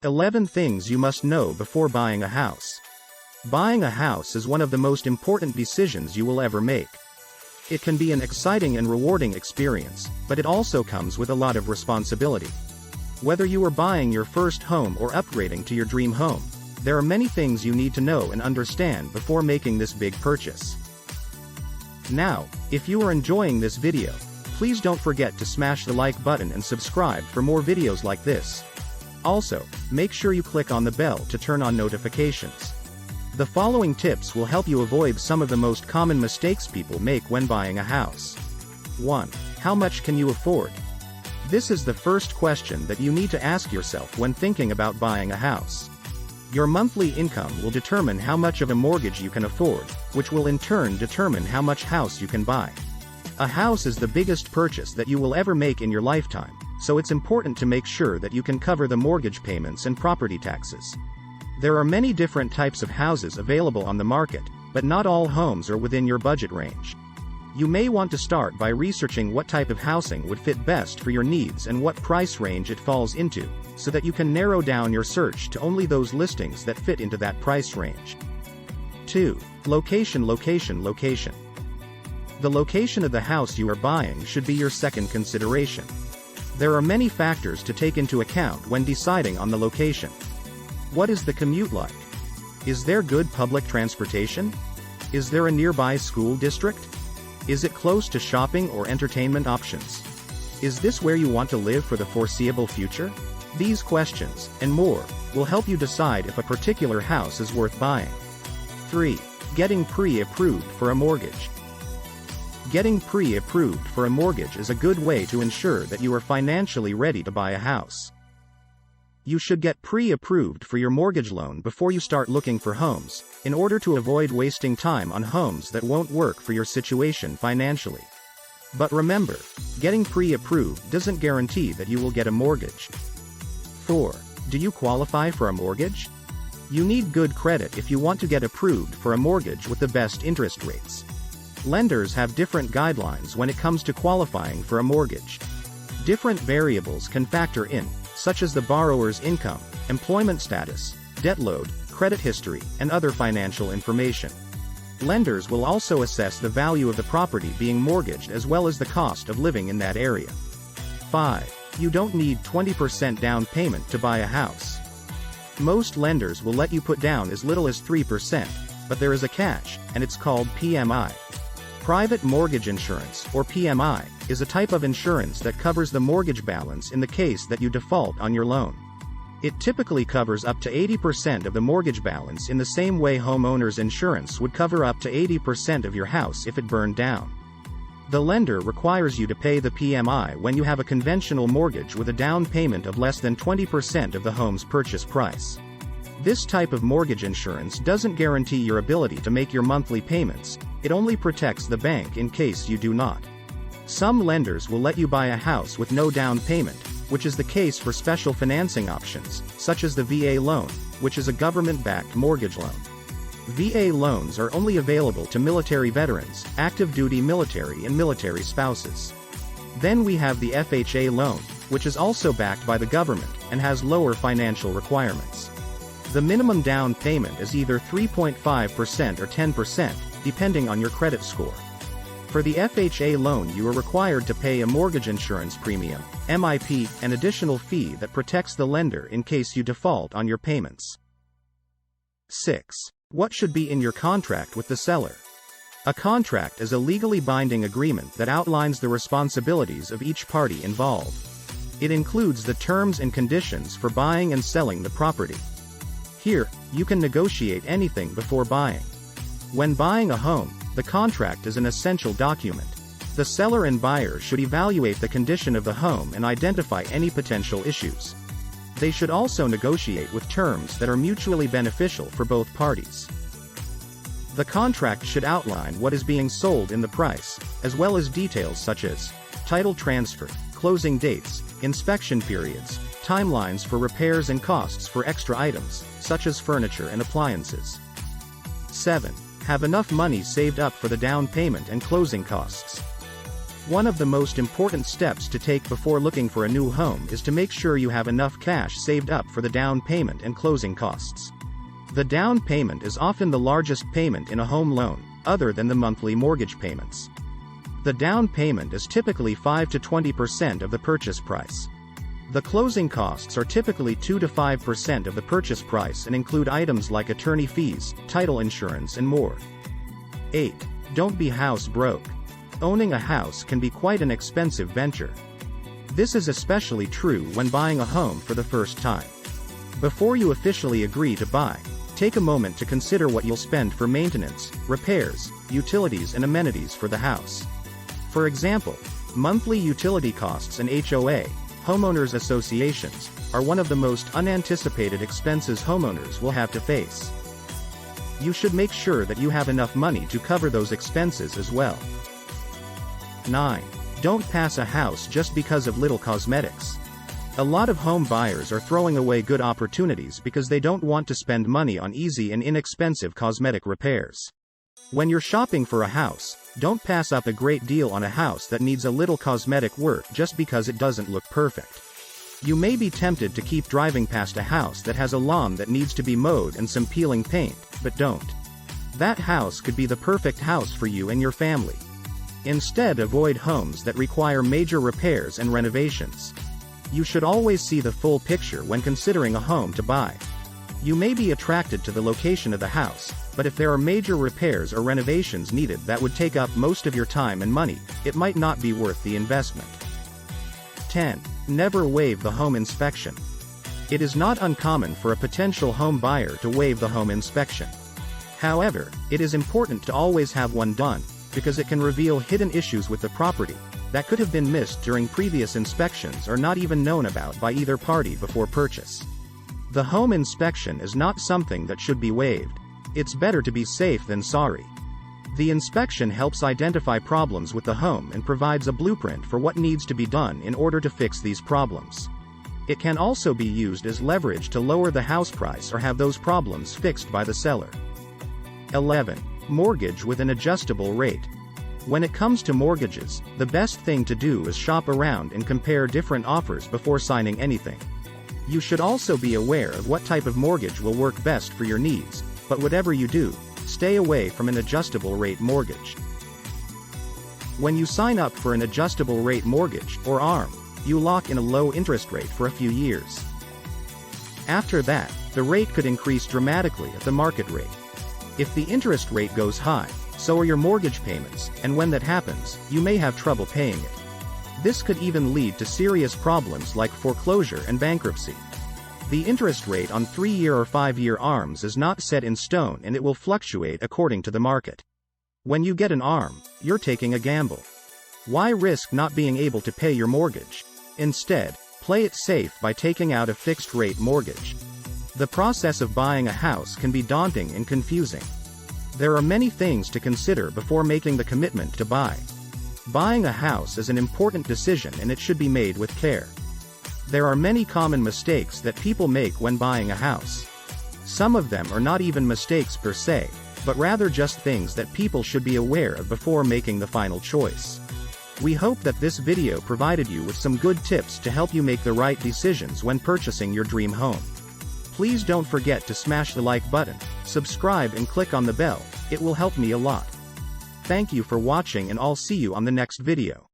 11 things you must know before buying a house. Buying a house is one of the most important decisions you will ever make. It can be an exciting and rewarding experience, but it also comes with a lot of responsibility. Whether you are buying your first home or upgrading to your dream home, there are many things you need to know and understand before making this big purchase. Now, if you are enjoying this video, please don't forget to smash the like button and subscribe for more videos like this. Also, make sure you click on the bell to turn on notifications. The following tips will help you avoid some of the most common mistakes people make when buying a house. 1. How much can you afford? This is the first question that you need to ask yourself when thinking about buying a house. Your monthly income will determine how much of a mortgage you can afford, which will in turn determine how much house you can buy. A house is the biggest purchase that you will ever make in your lifetime, so it's important to make sure that you can cover the mortgage payments and property taxes. There are many different types of houses available on the market, but not all homes are within your budget range. You may want to start by researching what type of housing would fit best for your needs and what price range it falls into, so that you can narrow down your search to only those listings that fit into that price range. 2. Location. The location of the house you are buying should be your second consideration. There are many factors to take into account when deciding on the location. What is the commute like? Is there good public transportation? Is there a nearby school district? Is it close to shopping or entertainment options? Is this where you want to live for the foreseeable future? These questions, and more, will help you decide if a particular house is worth buying. 3. Getting pre-approved for a mortgage. Getting pre-approved for a mortgage is a good way to ensure that you are financially ready to buy a house. You should get pre-approved for your mortgage loan before you start looking for homes, in order to avoid wasting time on homes that won't work for your situation financially. But remember, getting pre-approved doesn't guarantee that you will get a mortgage. 4. Do you qualify for a mortgage? You need good credit if you want to get approved for a mortgage with the best interest rates. Lenders have different guidelines when it comes to qualifying for a mortgage. Different variables can factor in, such as the borrower's income, employment status, debt load, credit history, and other financial information. Lenders will also assess the value of the property being mortgaged as well as the cost of living in that area. 5. You don't need 20% down payment to buy a house. Most lenders will let you put down as little as 3%, but there is a catch, and it's called PMI. Private mortgage insurance, or PMI, is a type of insurance that covers the mortgage balance in the case that you default on your loan. It typically covers up to 80% of the mortgage balance in the same way homeowners insurance would cover up to 80% of your house if it burned down. The lender requires you to pay the PMI when you have a conventional mortgage with a down payment of less than 20% of the home's purchase price. This type of mortgage insurance doesn't guarantee your ability to make your monthly payments, it only protects the bank in case you do not. Some lenders will let you buy a house with no down payment, which is the case for special financing options, such as the VA loan, which is a government-backed mortgage loan. VA loans are only available to military veterans, active duty military and military spouses. Then we have the FHA loan, which is also backed by the government, and has lower financial requirements. The minimum down payment is either 3.5% or 10%, depending on your credit score. For the FHA loan you are required to pay a mortgage insurance premium, MIP, an additional fee that protects the lender in case you default on your payments. 6. What should be in your contract with the seller? A contract is a legally binding agreement that outlines the responsibilities of each party involved. It includes the terms and conditions for buying and selling the property. Here, you can negotiate anything before buying. When buying a home, the contract is an essential document. The seller and buyer should evaluate the condition of the home and identify any potential issues. They should also negotiate with terms that are mutually beneficial for both parties. The contract should outline what is being sold in the price, as well as details such as title transfer, closing dates, inspection periods, timelines for repairs and costs for extra items, such as furniture and appliances. 7. Have enough money saved up for the down payment and closing costs. One of the most important steps to take before looking for a new home is to make sure you have enough cash saved up for the down payment and closing costs. The down payment is often the largest payment in a home loan, other than the monthly mortgage payments. The down payment is typically 5 to 20% of the purchase price. The closing costs are typically 2 to 5% of the purchase price and include items like attorney fees, title insurance and more. 8. Don't be house broke. Owning a house can be quite an expensive venture. This is especially true when buying a home for the first time. Before you officially agree to buy, take a moment to consider what you'll spend for maintenance, repairs, utilities and amenities for the house. For example, monthly utility costs and HOA, homeowners associations, are one of the most unanticipated expenses homeowners will have to face. You should make sure that you have enough money to cover those expenses as well. 9. Don't pass a house just because of little cosmetics. A lot of home buyers are throwing away good opportunities because they don't want to spend money on easy and inexpensive cosmetic repairs. When you're shopping for a house, don't pass up a great deal on a house that needs a little cosmetic work just because it doesn't look perfect. You may be tempted to keep driving past a house that has a lawn that needs to be mowed and some peeling paint, but don't. That house could be the perfect house for you and your family. Instead, avoid homes that require major repairs and renovations. You should always see the full picture when considering a home to buy. You may be attracted to the location of the house, but if there are major repairs or renovations needed that would take up most of your time and money, it might not be worth the investment. 10. Never waive the home inspection. It is not uncommon for a potential home buyer to waive the home inspection. However, it is important to always have one done, because it can reveal hidden issues with the property that could have been missed during previous inspections or not even known about by either party before purchase. The home inspection is not something that should be waived. It's better to be safe than sorry. The inspection helps identify problems with the home and provides a blueprint for what needs to be done in order to fix these problems. It can also be used as leverage to lower the house price or have those problems fixed by the seller. 11. Mortgage with an adjustable rate. When it comes to mortgages, the best thing to do is shop around and compare different offers before signing anything. You should also be aware of what type of mortgage will work best for your needs, but whatever you do, stay away from an adjustable rate mortgage. When you sign up for an adjustable rate mortgage, or ARM, you lock in a low interest rate for a few years. After that, the rate could increase dramatically at the market rate. If the interest rate goes high, so are your mortgage payments, and when that happens, you may have trouble paying it. This could even lead to serious problems like foreclosure and bankruptcy. The interest rate on 3-year or 5-year ARMs is not set in stone and it will fluctuate according to the market. When you get an ARM, you're taking a gamble. Why risk not being able to pay your mortgage? Instead, play it safe by taking out a fixed-rate mortgage. The process of buying a house can be daunting and confusing. There are many things to consider before making the commitment to buy. Buying a house is an important decision and it should be made with care. There are many common mistakes that people make when buying a house. Some of them are not even mistakes per se, but rather just things that people should be aware of before making the final choice. We hope that this video provided you with some good tips to help you make the right decisions when purchasing your dream home. Please don't forget to smash the like button, subscribe and click on the bell, it will help me a lot. Thank you for watching and I'll see you on the next video.